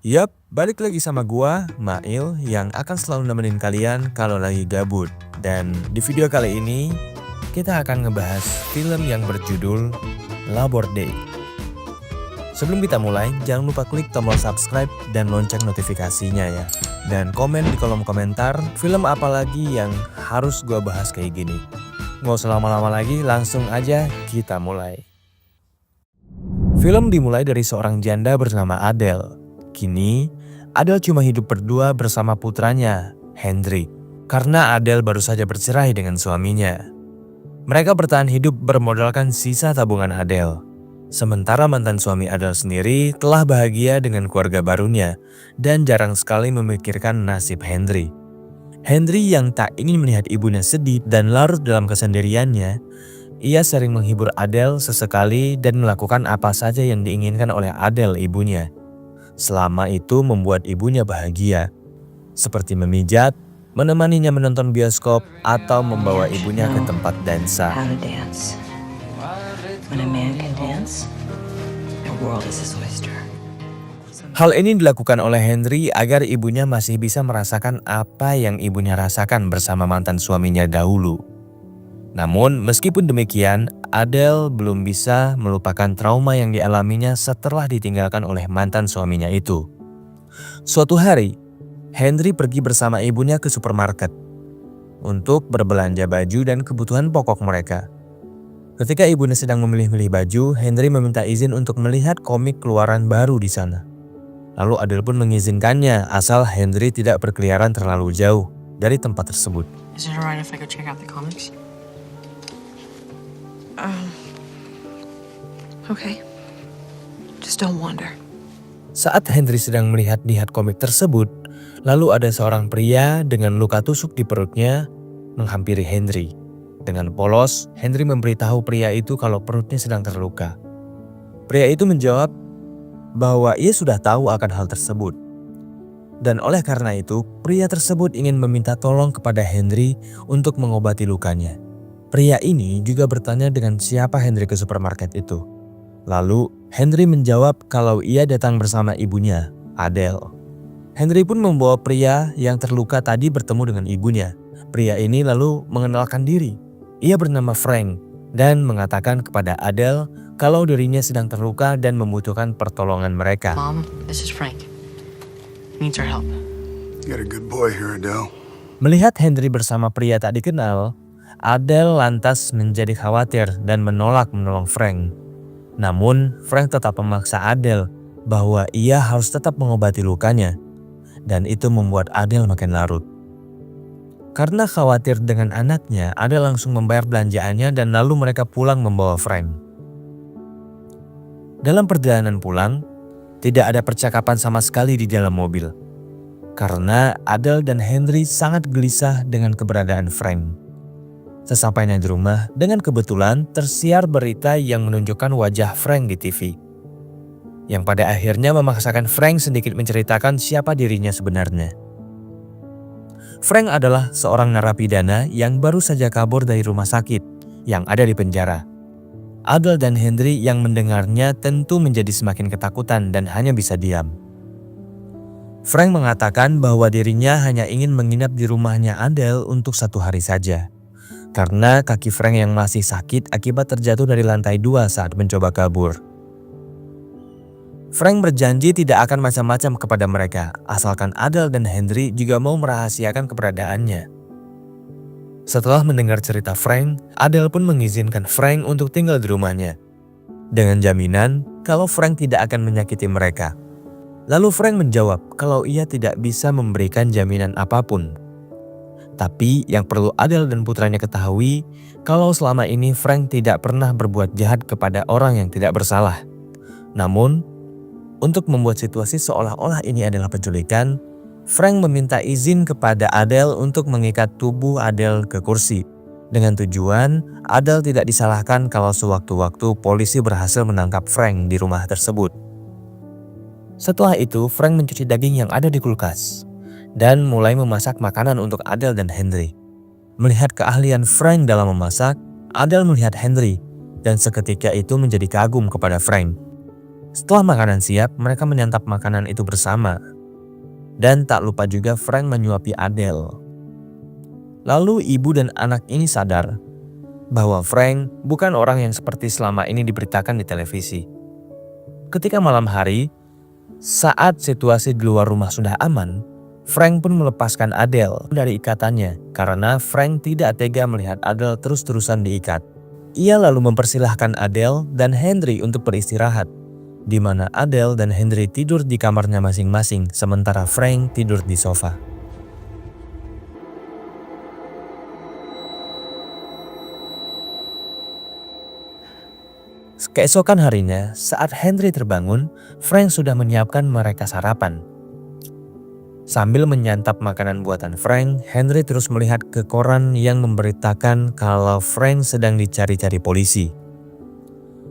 Yap, balik lagi sama gua, Mail, yang akan selalu nemenin kalian kalau lagi gabut. Dan di video kali ini, kita akan ngebahas film yang berjudul Labor Day. Sebelum kita mulai, jangan lupa klik tombol subscribe dan lonceng notifikasinya ya. Dan komen di kolom komentar, film apa lagi yang harus gua bahas kayak gini. Nggak usah lama-lama lagi, langsung aja kita mulai. Film dimulai dari seorang janda bernama Adele. Kini, Adele cuma hidup berdua bersama putranya, Henry, karena Adele baru saja bercerai dengan suaminya. Mereka bertahan hidup bermodalkan sisa tabungan Adele. Sementara mantan suami Adele sendiri telah bahagia dengan keluarga barunya dan jarang sekali memikirkan nasib Henry. Henry yang tak ingin melihat ibunya sedih dan larut dalam kesendiriannya, ia sering menghibur Adele sesekali dan melakukan apa saja yang diinginkan oleh Adele ibunya. Selama itu membuat ibunya bahagia, seperti memijat, menemaninya menonton bioskop, atau membawa ibunya ke tempat dansa. Hal ini dilakukan oleh Henry agar ibunya masih bisa merasakan apa yang ibunya rasakan bersama mantan suaminya dahulu. Namun meskipun demikian, Adele belum bisa melupakan trauma yang dialaminya setelah ditinggalkan oleh mantan suaminya itu. Suatu hari, Henry pergi bersama ibunya ke supermarket untuk berbelanja baju dan kebutuhan pokok mereka. Ketika ibunya sedang memilih-milih baju, Henry meminta izin untuk melihat komik keluaran baru di sana. Lalu Adele pun mengizinkannya asal Henry tidak berkeliaran terlalu jauh dari tempat tersebut. Is it alright if I go check out the comics? Okay. Just don't wander. Saat Henry sedang melihat-lihat komik tersebut, lalu ada seorang pria dengan luka tusuk di perutnya menghampiri Henry. Dengan polos, Henry memberitahu pria itu kalau perutnya sedang terluka. Pria itu menjawab bahwa ia sudah tahu akan hal tersebut. Dan oleh karena itu, pria tersebut ingin meminta tolong kepada Henry untuk mengobati lukanya. Pria ini juga bertanya dengan siapa Henry ke supermarket itu. Lalu Henry menjawab kalau ia datang bersama ibunya, Adele. Henry pun membawa pria yang terluka tadi bertemu dengan ibunya. Pria ini lalu mengenalkan diri. Ia bernama Frank dan mengatakan kepada Adele kalau dirinya sedang terluka dan membutuhkan pertolongan mereka. Mom, this is Frank. Needs our help. You got a good boy here, Adele. Melihat Henry bersama pria tak dikenal, Adele lantas menjadi khawatir dan menolak menolong Frank. Namun, Frank tetap memaksa Adele bahwa ia harus tetap mengobati lukanya. Dan itu membuat Adele makin larut. Karena khawatir dengan anaknya, Adele langsung membayar belanjaannya dan lalu mereka pulang membawa Frank. Dalam perjalanan pulang, tidak ada percakapan sama sekali di dalam mobil. Karena Adele dan Henry sangat gelisah dengan keberadaan Frank. Sesampainya di rumah, dengan kebetulan tersiar berita yang menunjukkan wajah Frank di TV. Yang pada akhirnya memaksakan Frank sedikit menceritakan siapa dirinya sebenarnya. Frank adalah seorang narapidana yang baru saja kabur dari rumah sakit yang ada di penjara. Adele dan Henry yang mendengarnya tentu menjadi semakin ketakutan dan hanya bisa diam. Frank mengatakan bahwa dirinya hanya ingin menginap di rumahnya Adele untuk 1 hari saja. Karena kaki Frank yang masih sakit akibat terjatuh dari lantai 2 saat mencoba kabur. Frank berjanji tidak akan macam-macam kepada mereka, asalkan Adele dan Henry juga mau merahasiakan keberadaannya. Setelah mendengar cerita Frank, Adele pun mengizinkan Frank untuk tinggal di rumahnya. Dengan jaminan kalau Frank tidak akan menyakiti mereka. Lalu Frank menjawab kalau ia tidak bisa memberikan jaminan apapun. Tapi yang perlu Adele dan putranya ketahui, kalau selama ini Frank tidak pernah berbuat jahat kepada orang yang tidak bersalah. Namun, untuk membuat situasi seolah-olah ini adalah penculikan, Frank meminta izin kepada Adele untuk mengikat tubuh Adele ke kursi. Dengan tujuan, Adele tidak disalahkan kalau sewaktu-waktu polisi berhasil menangkap Frank di rumah tersebut. Setelah itu, Frank mencuci daging yang ada di kulkas dan mulai memasak makanan untuk Adele dan Henry. Melihat keahlian Frank dalam memasak, Adele melihat Henry dan seketika itu menjadi kagum kepada Frank. Setelah makanan siap, mereka menyantap makanan itu bersama. Dan tak lupa juga Frank menyuapi Adele. Lalu ibu dan anak ini sadar bahwa Frank bukan orang yang seperti selama ini diberitakan di televisi. Ketika malam hari, saat situasi di luar rumah sudah aman, Frank pun melepaskan Adele dari ikatannya karena Frank tidak tega melihat Adele terus-terusan diikat. Ia lalu mempersilahkan Adele dan Henry untuk beristirahat, di mana Adele dan Henry tidur di kamarnya masing-masing sementara Frank tidur di sofa. Keesokan harinya, saat Henry terbangun, Frank sudah menyiapkan mereka sarapan. Sambil menyantap makanan buatan Frank, Henry terus melihat ke koran yang memberitakan kalau Frank sedang dicari-cari polisi.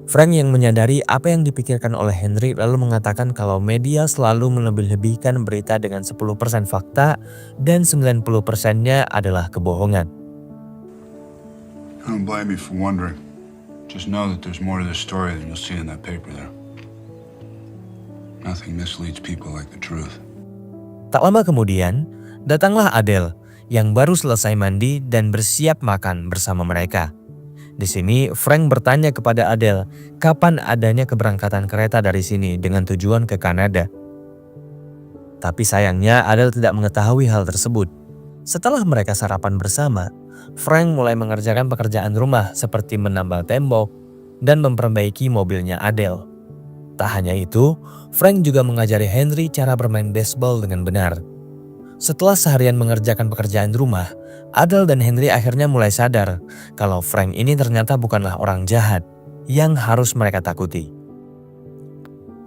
Frank yang menyadari apa yang dipikirkan oleh Henry lalu mengatakan kalau media selalu melebih-lebihkan berita dengan 10% fakta dan 90%-nya adalah kebohongan. I don't blame you for wondering. Just know that there's more to this story than you'll see in that paper there. Nothing misleads people like the truth. Tak lama kemudian, datanglah Adele yang baru selesai mandi dan bersiap makan bersama mereka. Di sini, Frank bertanya kepada Adele kapan adanya keberangkatan kereta dari sini dengan tujuan ke Kanada. Tapi sayangnya Adele tidak mengetahui hal tersebut. Setelah mereka sarapan bersama, Frank mulai mengerjakan pekerjaan rumah seperti menambal tembok dan memperbaiki mobilnya Adele. Tak hanya itu, Frank juga mengajari Henry cara bermain baseball dengan benar. Setelah seharian mengerjakan pekerjaan rumah, Adele dan Henry akhirnya mulai sadar kalau Frank ini ternyata bukanlah orang jahat yang harus mereka takuti.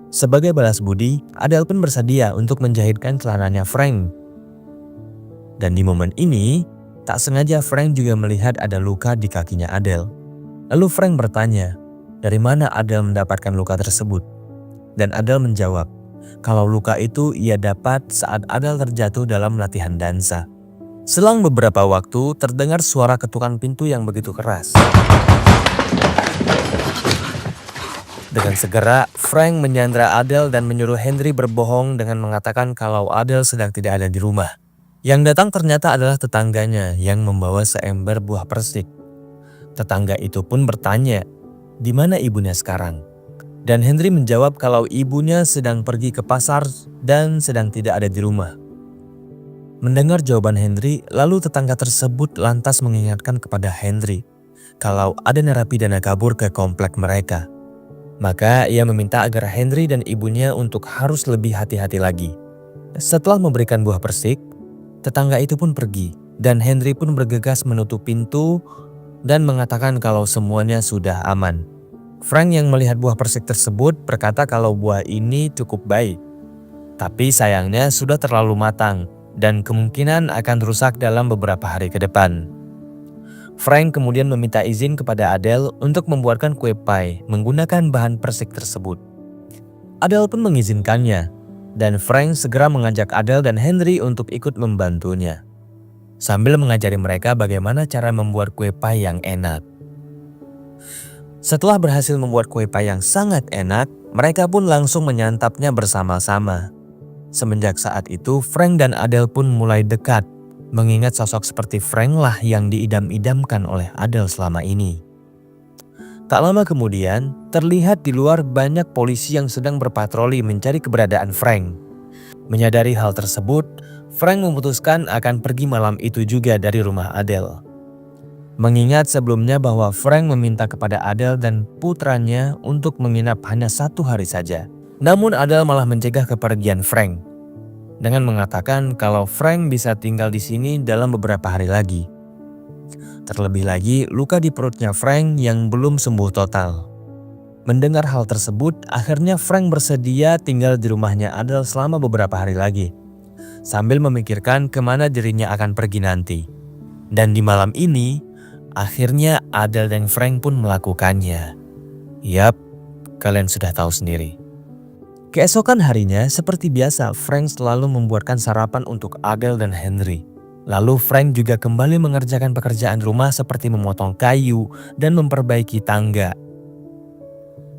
Sebagai balas budi, Adele pun bersedia untuk menjahitkan celananya Frank. Dan di momen ini, tak sengaja Frank juga melihat ada luka di kakinya Adele. Lalu Frank bertanya, dari mana Adele mendapatkan luka tersebut? Dan Adele menjawab, kalau luka itu ia dapat saat Adele terjatuh dalam latihan dansa. Selang beberapa waktu, terdengar suara ketukan pintu yang begitu keras. Dengan segera, Frank menyandra Adele dan menyuruh Henry berbohong dengan mengatakan kalau Adele sedang tidak ada di rumah. Yang datang ternyata adalah tetangganya yang membawa seember buah persik. Tetangga itu pun bertanya, di mana ibunya sekarang? Dan Henry menjawab kalau ibunya sedang pergi ke pasar dan sedang tidak ada di rumah. Mendengar jawaban Henry, lalu tetangga tersebut lantas mengingatkan kepada Henry kalau ada narapidana kabur ke komplek mereka. Maka ia meminta agar Henry dan ibunya untuk harus lebih hati-hati lagi. Setelah memberikan buah persik, tetangga itu pun pergi dan Henry pun bergegas menutup pintu dan mengatakan kalau semuanya sudah aman. Frank yang melihat buah persik tersebut berkata kalau buah ini cukup baik. Tapi sayangnya sudah terlalu matang dan kemungkinan akan rusak dalam beberapa hari ke depan. Frank kemudian meminta izin kepada Adele untuk membuatkan kue pie menggunakan bahan persik tersebut. Adele pun mengizinkannya dan Frank segera mengajak Adele dan Henry untuk ikut membantunya. Sambil mengajari mereka bagaimana cara membuat kue pie yang enak. Setelah berhasil membuat kue pie yang sangat enak, mereka pun langsung menyantapnya bersama-sama. Semenjak saat itu, Frank dan Adele pun mulai dekat, mengingat sosok seperti Frank lah yang diidam-idamkan oleh Adele selama ini. Tak lama kemudian, terlihat di luar banyak polisi yang sedang berpatroli mencari keberadaan Frank. Menyadari hal tersebut, Frank memutuskan akan pergi malam itu juga dari rumah Adele. Mengingat sebelumnya bahwa Frank meminta kepada Adele dan putranya untuk menginap hanya 1 hari saja. Namun Adele malah mencegah kepergian Frank dengan mengatakan kalau Frank bisa tinggal di sini dalam beberapa hari lagi. Terlebih lagi, luka di perutnya Frank yang belum sembuh total. Mendengar hal tersebut, akhirnya Frank bersedia tinggal di rumahnya Adele selama beberapa hari lagi, sambil memikirkan kemana dirinya akan pergi nanti. Dan di malam ini, akhirnya Adele dan Frank pun melakukannya. Yap, kalian sudah tahu sendiri. Keesokan harinya, seperti biasa, Frank selalu membuatkan sarapan untuk Adele dan Henry. Lalu Frank juga kembali mengerjakan pekerjaan rumah seperti memotong kayu dan memperbaiki tangga.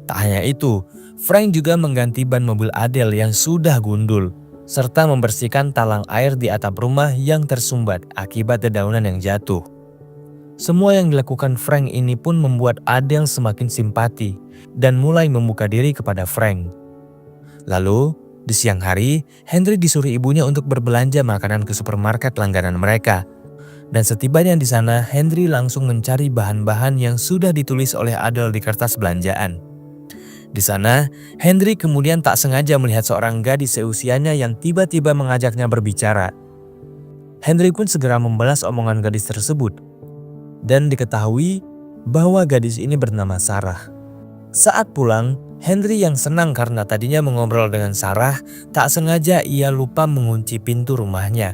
Tak hanya itu, Frank juga mengganti ban mobil Adele yang sudah gundul, serta membersihkan talang air di atap rumah yang tersumbat akibat dedaunan yang jatuh. Semua yang dilakukan Frank ini pun membuat Adele semakin simpati dan mulai membuka diri kepada Frank. Lalu, di siang hari, Henry disuruh ibunya untuk berbelanja makanan ke supermarket langganan mereka. Dan setibanya di sana, Henry langsung mencari bahan-bahan yang sudah ditulis oleh Adele di kertas belanjaan. Di sana, Henry kemudian tak sengaja melihat seorang gadis seusianya yang tiba-tiba mengajaknya berbicara. Henry pun segera membalas omongan gadis tersebut. Dan diketahui bahwa gadis ini bernama Sarah. Saat pulang, Henry yang senang karena tadinya mengobrol dengan Sarah, tak sengaja ia lupa mengunci pintu rumahnya.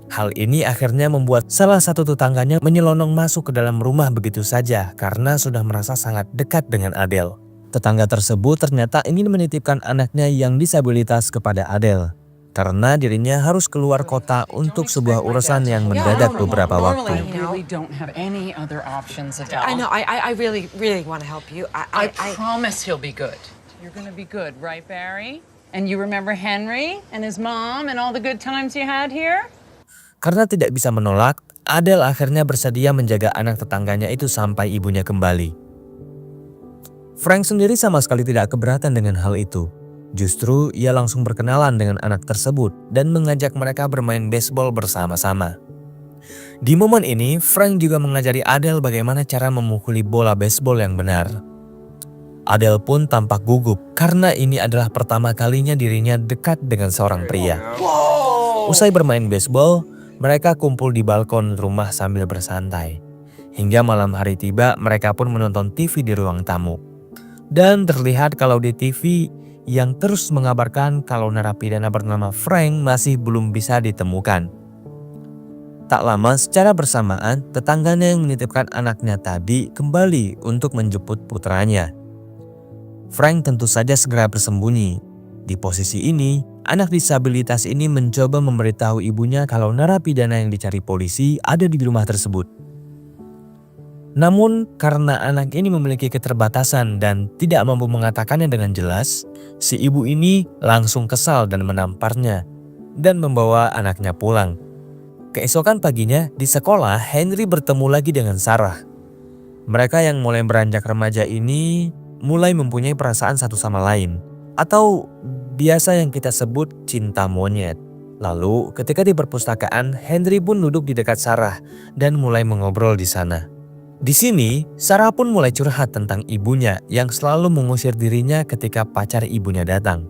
Hal ini akhirnya membuat salah satu tetangganya menyelonong masuk ke dalam rumah begitu saja karena sudah merasa sangat dekat dengan Adele. Tetangga tersebut ternyata ingin menitipkan anaknya yang disabilitas kepada Adele, karena dirinya harus keluar kota untuk sebuah urusan yang mendadak beberapa waktu. I know. I really, really want to help you. I promise he'll be good. You're gonna be good, right, Barry? And you remember Henry and his mom and all the good times you had here? Karena tidak bisa menolak, Adele akhirnya bersedia menjaga anak tetangganya itu sampai ibunya kembali. Frank sendiri sama sekali tidak keberatan dengan hal itu. Justru ia langsung berkenalan dengan anak tersebut dan mengajak mereka bermain baseball bersama-sama. Di momen ini, Frank juga mengajari Adele bagaimana cara memukuli bola baseball yang benar. Adele pun tampak gugup karena ini adalah pertama kalinya dirinya dekat dengan seorang pria. Usai bermain baseball, mereka kumpul di balkon rumah sambil bersantai. Hingga malam hari tiba, mereka pun menonton TV di ruang tamu. Dan terlihat kalau di TV yang terus mengabarkan kalau narapidana bernama Frank masih belum bisa ditemukan. Tak lama secara bersamaan, tetangganya yang menitipkan anaknya tadi kembali untuk menjemput putranya. Frank tentu saja segera bersembunyi. Di posisi ini, anak disabilitas ini mencoba memberitahu ibunya kalau narapidana yang dicari polisi ada di rumah tersebut. Namun karena anak ini memiliki keterbatasan dan tidak mampu mengatakannya dengan jelas, si ibu ini langsung kesal dan menamparnya dan membawa anaknya pulang. Keesokan paginya di sekolah, Henry bertemu lagi dengan Sarah. Mereka yang mulai beranjak remaja ini mulai mempunyai perasaan satu sama lain, atau biasa yang kita sebut cinta monyet. Lalu ketika di perpustakaan, Henry pun duduk di dekat Sarah dan mulai mengobrol di sana. Di sini, Sarah pun mulai curhat tentang ibunya yang selalu mengusir dirinya ketika pacar ibunya datang.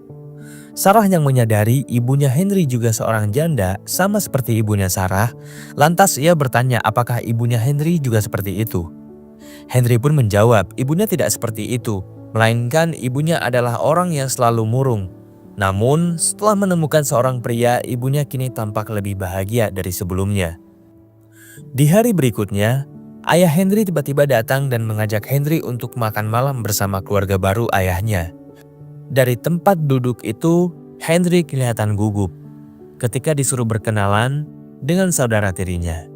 Sarah yang menyadari ibunya Henry juga seorang janda sama seperti ibunya Sarah, lantas ia bertanya apakah ibunya Henry juga seperti itu. Henry pun menjawab ibunya tidak seperti itu, melainkan ibunya adalah orang yang selalu murung. Namun setelah menemukan seorang pria, ibunya kini tampak lebih bahagia dari sebelumnya. Di hari berikutnya, ayah Henry tiba-tiba datang dan mengajak Henry untuk makan malam bersama keluarga baru ayahnya. Dari tempat duduk itu, Henry kelihatan gugup ketika disuruh berkenalan dengan saudara tirinya.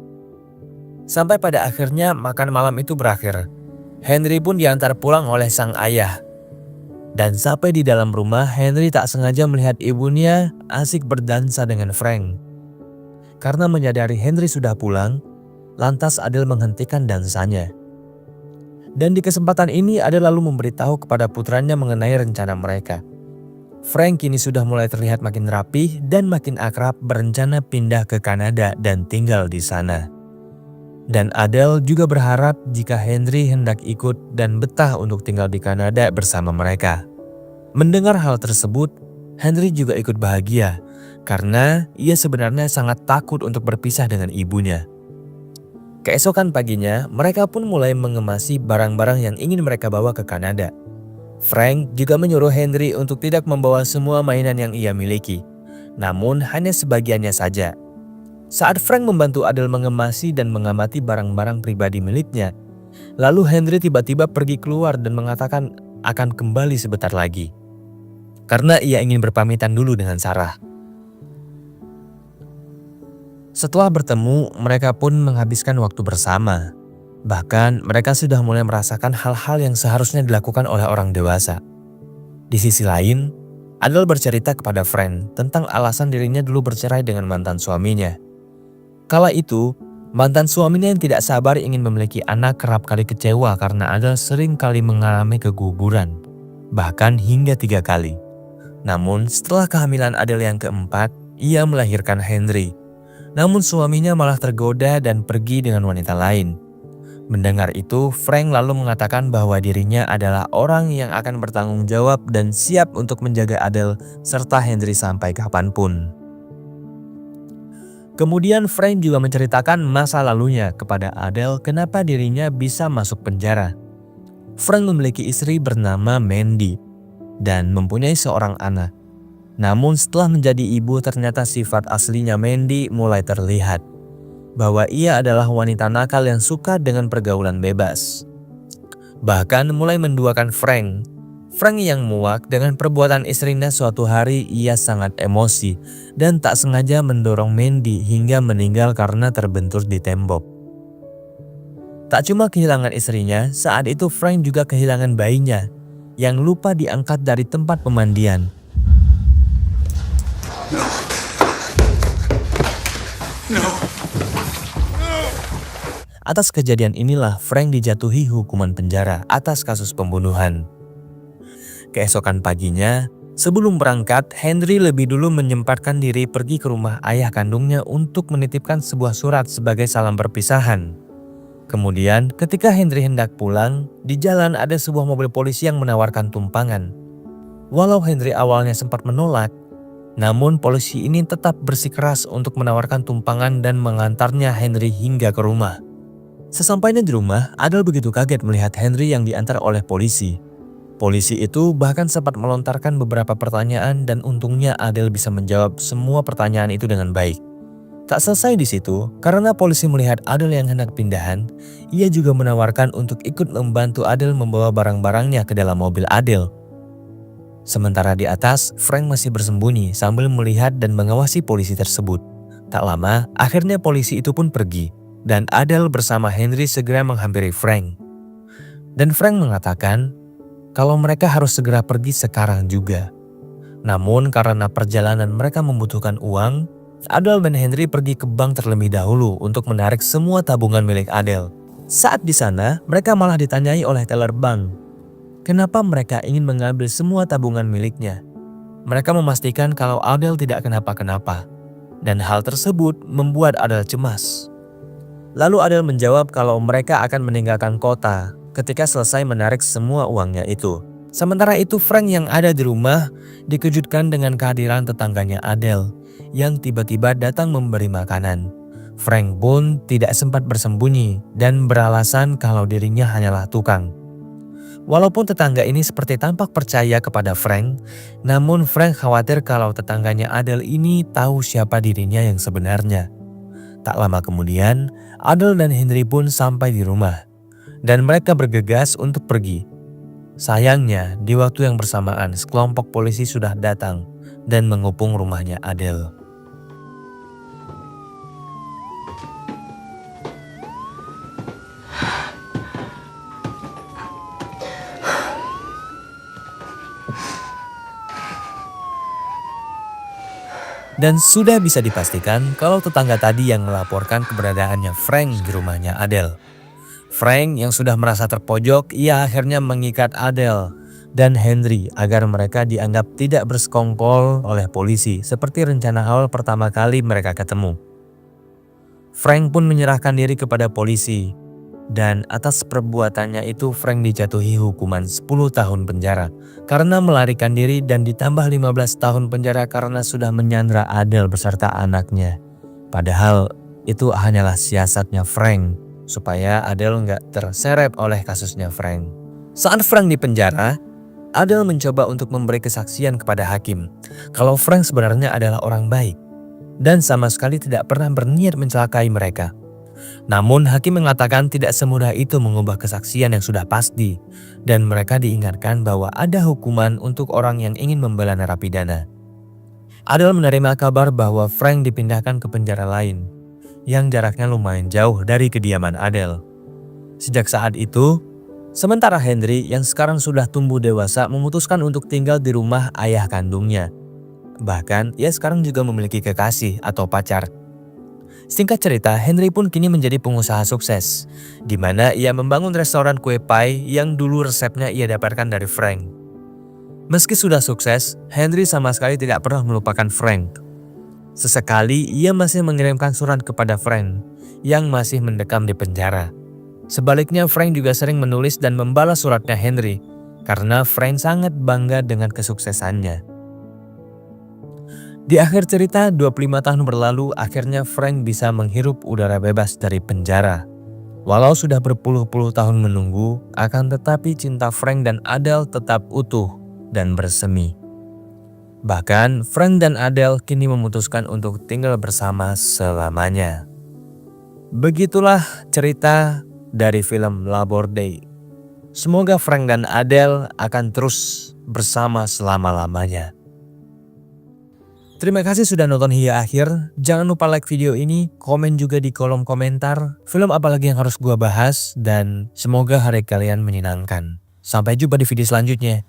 Sampai pada akhirnya makan malam itu berakhir. Henry pun diantar pulang oleh sang ayah. Dan sampai di dalam rumah, Henry tak sengaja melihat ibunya asik berdansa dengan Frank. Karena menyadari Henry sudah pulang, lantas Adele menghentikan dansanya. Dan di kesempatan ini Adele lalu memberitahu kepada putranya mengenai rencana mereka. Frank kini sudah mulai terlihat makin rapih dan makin akrab, berencana pindah ke Kanada dan tinggal di sana. Dan Adele juga berharap jika Henry hendak ikut dan betah untuk tinggal di Kanada bersama mereka. Mendengar hal tersebut, Henry juga ikut bahagia karena ia sebenarnya sangat takut untuk berpisah dengan ibunya. Keesokan paginya, mereka pun mulai mengemasi barang-barang yang ingin mereka bawa ke Kanada. Frank juga menyuruh Henry untuk tidak membawa semua mainan yang ia miliki, namun hanya sebagiannya saja. Saat Frank membantu Adele mengemasi dan mengamati barang-barang pribadi miliknya, lalu Henry tiba-tiba pergi keluar dan mengatakan akan kembali sebentar lagi. Karena ia ingin berpamitan dulu dengan Sarah. Setelah bertemu, mereka pun menghabiskan waktu bersama. Bahkan mereka sudah mulai merasakan hal-hal yang seharusnya dilakukan oleh orang dewasa. Di sisi lain, Adele bercerita kepada Frank tentang alasan dirinya dulu bercerai dengan mantan suaminya. Kala itu, mantan suaminya yang tidak sabar ingin memiliki anak kerap kali kecewa karena Adele sering kali mengalami keguguran, bahkan hingga 3 kali. Namun setelah kehamilan Adele yang keempat, ia melahirkan Henry. Namun suaminya malah tergoda dan pergi dengan wanita lain. Mendengar itu, Frank lalu mengatakan bahwa dirinya adalah orang yang akan bertanggung jawab dan siap untuk menjaga Adele serta Henry sampai kapanpun. Kemudian Frank juga menceritakan masa lalunya kepada Adele kenapa dirinya bisa masuk penjara. Frank memiliki istri bernama Mandy dan mempunyai seorang anak. Namun setelah menjadi ibu ternyata sifat aslinya Mandy mulai terlihat. Bahwa ia adalah wanita nakal yang suka dengan pergaulan bebas. Bahkan mulai menduakan Frank. Frank yang muak dengan perbuatan istrinya suatu hari ia sangat emosi dan tak sengaja mendorong Mandy hingga meninggal karena terbentur di tembok. Tak cuma kehilangan istrinya, saat itu Frank juga kehilangan bayinya yang lupa diangkat dari tempat pemandian. Atas kejadian inilah Frank dijatuhi hukuman penjara atas kasus pembunuhan. Keesokan paginya, sebelum berangkat, Henry lebih dulu menyempatkan diri pergi ke rumah ayah kandungnya untuk menitipkan sebuah surat sebagai salam perpisahan. Kemudian, ketika Henry hendak pulang, di jalan ada sebuah mobil polisi yang menawarkan tumpangan. Walau Henry awalnya sempat menolak, namun polisi ini tetap bersikeras untuk menawarkan tumpangan dan mengantarnya Henry hingga ke rumah. Sesampainya di rumah, Adele begitu kaget melihat Henry yang diantar oleh polisi. Polisi itu bahkan sempat melontarkan beberapa pertanyaan dan untungnya Adele bisa menjawab semua pertanyaan itu dengan baik. Tak selesai di situ, karena polisi melihat Adele yang hendak pindahan, ia juga menawarkan untuk ikut membantu Adele membawa barang-barangnya ke dalam mobil Adele. Sementara di atas, Frank masih bersembunyi sambil melihat dan mengawasi polisi tersebut. Tak lama, akhirnya polisi itu pun pergi, dan Adele bersama Henry segera menghampiri Frank. Dan Frank mengatakan kalau mereka harus segera pergi sekarang juga. Namun karena perjalanan mereka membutuhkan uang, Adele dan Henry pergi ke bank terlebih dahulu untuk menarik semua tabungan milik Adele. Saat di sana, mereka malah ditanyai oleh teller bank, kenapa mereka ingin mengambil semua tabungan miliknya. Mereka memastikan kalau Adele tidak kenapa-kenapa, dan hal tersebut membuat Adele cemas. Lalu Adele menjawab kalau mereka akan meninggalkan kota ketika selesai menarik semua uangnya itu. Sementara itu Frank yang ada di rumah dikejutkan dengan kehadiran tetangganya Adele yang tiba-tiba datang memberi makanan. Frank pun tidak sempat bersembunyi dan beralasan kalau dirinya hanyalah tukang. Walaupun tetangga ini seperti tampak percaya kepada Frank, namun Frank khawatir kalau tetangganya Adele ini tahu siapa dirinya yang sebenarnya. Tak lama kemudian, Adele dan Henry pun sampai di rumah. Dan mereka bergegas untuk pergi. Sayangnya, di waktu yang bersamaan sekelompok polisi sudah datang dan mengepung rumahnya Adele. Dan sudah bisa dipastikan kalau tetangga tadi yang melaporkan keberadaannya Frank di rumahnya Adele. Frank yang sudah merasa terpojok, ia akhirnya mengikat Adele dan Henry agar mereka dianggap tidak bersekongkol oleh polisi seperti rencana awal pertama kali mereka ketemu. Frank pun menyerahkan diri kepada polisi dan atas perbuatannya itu Frank dijatuhi hukuman 10 tahun penjara karena melarikan diri dan ditambah 15 tahun penjara karena sudah menyandra Adele beserta anaknya. Padahal itu hanyalah siasatnya Frank supaya Adele nggak terseret oleh kasusnya Frank. Saat Frank di penjara, Adele mencoba untuk memberi kesaksian kepada hakim kalau Frank sebenarnya adalah orang baik dan sama sekali tidak pernah berniat mencelakai mereka. Namun hakim mengatakan tidak semudah itu mengubah kesaksian yang sudah pasti dan mereka diingatkan bahwa ada hukuman untuk orang yang ingin membela narapidana. Adele menerima kabar bahwa Frank dipindahkan ke penjara lain yang jaraknya lumayan jauh dari kediaman Adele. Sejak saat itu, Sementara Henry yang sekarang sudah tumbuh dewasa memutuskan untuk tinggal di rumah ayah kandungnya. Bahkan ia sekarang juga memiliki kekasih atau pacar. Singkat cerita, Henry pun kini menjadi pengusaha sukses, di mana ia membangun restoran kue pie yang dulu resepnya ia dapatkan dari Frank. Meski sudah sukses, Henry sama sekali tidak pernah melupakan Frank. Sesekali ia masih mengirimkan surat kepada Frank yang masih mendekam di penjara. Sebaliknya, Frank juga sering menulis dan membalas suratnya Henry karena Frank sangat bangga dengan kesuksesannya. Di akhir cerita, 25 tahun berlalu, akhirnya Frank bisa menghirup udara bebas dari penjara. Walau sudah berpuluh-puluh tahun menunggu, akan tetapi cinta Frank dan Adele tetap utuh dan bersemi. Bahkan, Frank dan Adele kini memutuskan untuk tinggal bersama selamanya. Begitulah cerita dari film Labor Day. Semoga Frank dan Adele akan terus bersama selama-lamanya. Terima kasih sudah nonton hingga akhir. Jangan lupa like video ini, komen juga di kolom komentar film apa lagi yang harus gua bahas, dan semoga hari kalian menyenangkan. Sampai jumpa di video selanjutnya.